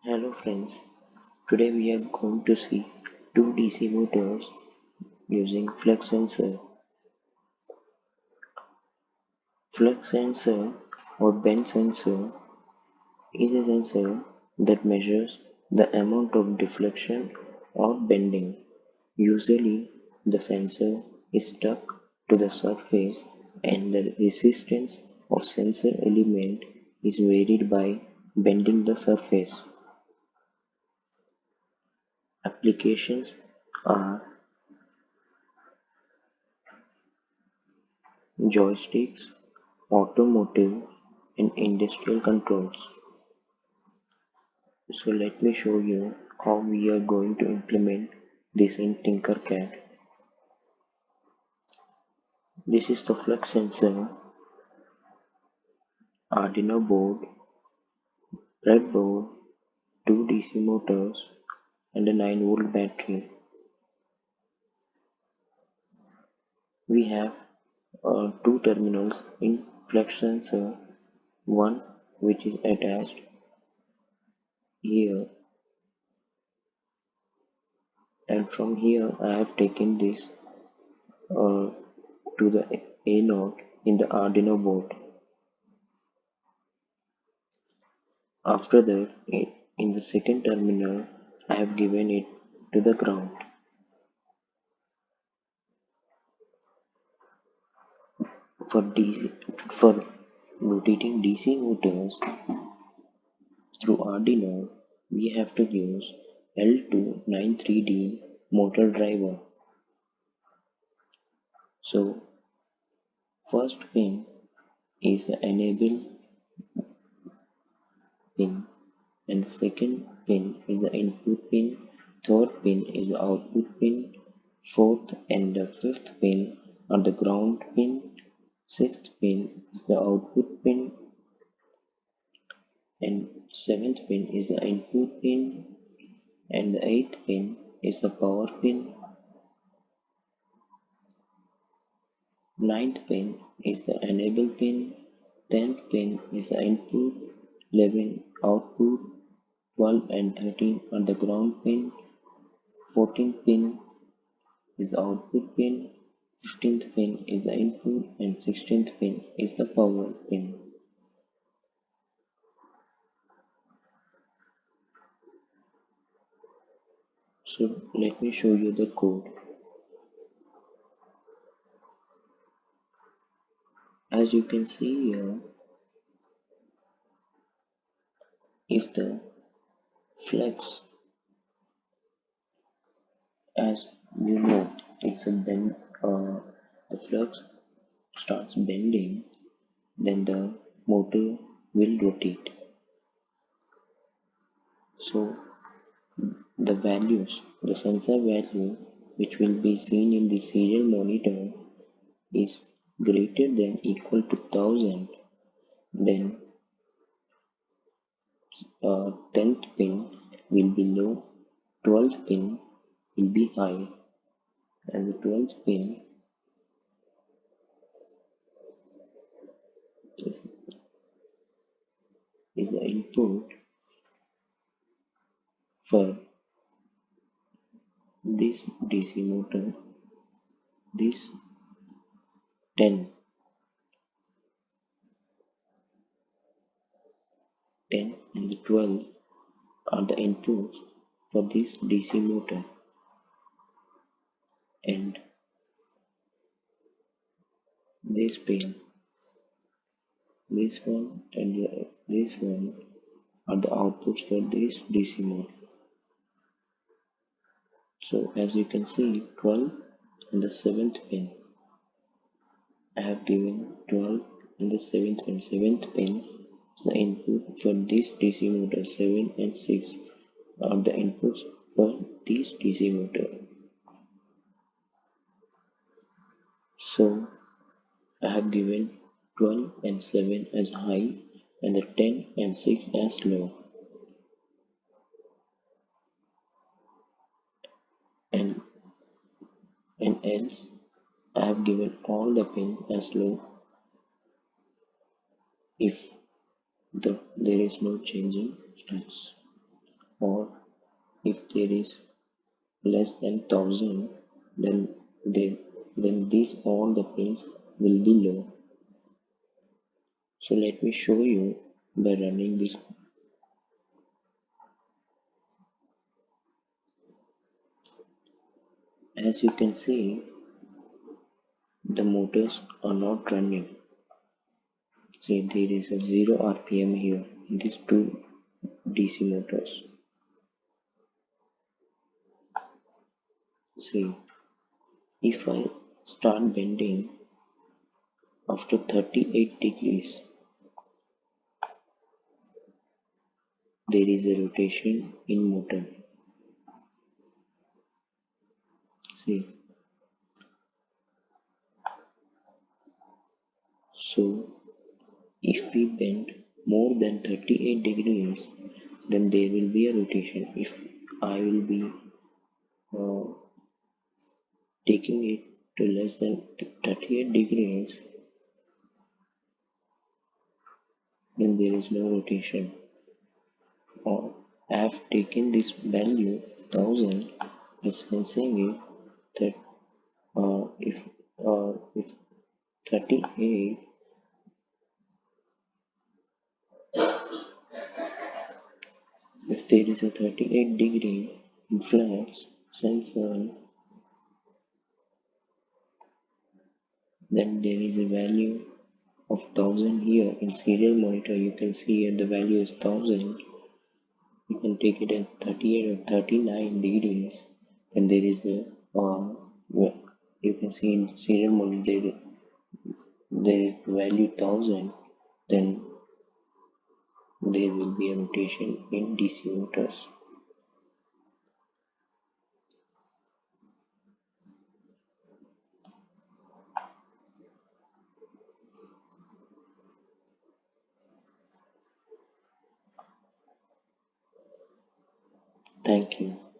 Hello friends, today we are going to see two DC motors using flux sensor. Flux sensor or bend sensor is a sensor that measures the amount of deflection or bending. Usually the sensor is stuck to the surface and the resistance of sensor element is varied by bending the surface. Applications are joysticks, automotive, and industrial controls. So let me show you how we are going to implement this in Tinkercad. This is the flux sensor, Arduino board, breadboard, two DC motors, and a 9-volt battery. We have two terminals in flux sensor, one which is attached here, and from here I have taken this to the A node in the Arduino board. After that, in the second terminal, I have given it to the ground. For rotating DC motors through Arduino, we have to use L293D motor driver. So, first pin is the enable pin, and the second pin is the input pin, third pin is the output pin, fourth and the fifth pin are the ground pin, sixth pin is the output pin, and seventh pin is the input pin, and the eighth pin is the power pin, ninth pin is the enable pin, 10th pin is the input, 11 output, 12 and 13 are the ground pin, 14th pin is the output pin, 15th pin is the input, and 16th pin is the power pin. So let me show you the code. As you can see here, if the flux, as you know, it's a bend, the flux starts bending, then the motor will rotate. So the values, the sensor value which will be seen in the serial monitor is greater than equal to 1000, then 10th pin will be low, 12th pin will be high, and the 12th pin is, is the input for this DC motor. This 10, 10 and the 12 are the inputs for this DC motor, and this pin, this one and this one are the outputs for this DC motor. So as you can see, 12 and the 7th pin, I have given 12 and the 7th pin. 7th pin is the input for this DC motor. 7 and 6 are the inputs for this DC motor. So I have given 12 and 7 as high and the 10 and 6 as low. And else I have given all the pins as low if there is no change in flux. or if there is less than 1000, then they then these all the pins will be low. So let me show you by running this. As you can see, the motors are not running. See, there is a 0 RPM here in these two DC motors. See, if I start bending after 38 degrees, there is a rotation in motor. See, so if we bend more than 38 degrees, then there will be a rotation. If I will be uh, taking it to less than 38 degrees, then there is no rotation. Or I have taken this value 1000 as sensing it that if 38, if there is a 38-degree influence sensor, then there is a value of 1000 here. In serial monitor you can see here the value is 1000. You can take it as 38 or 39 degrees, and there is a well, you can see in serial monitor there is value 1000, then there will be a rotation in DC motors. Thank you.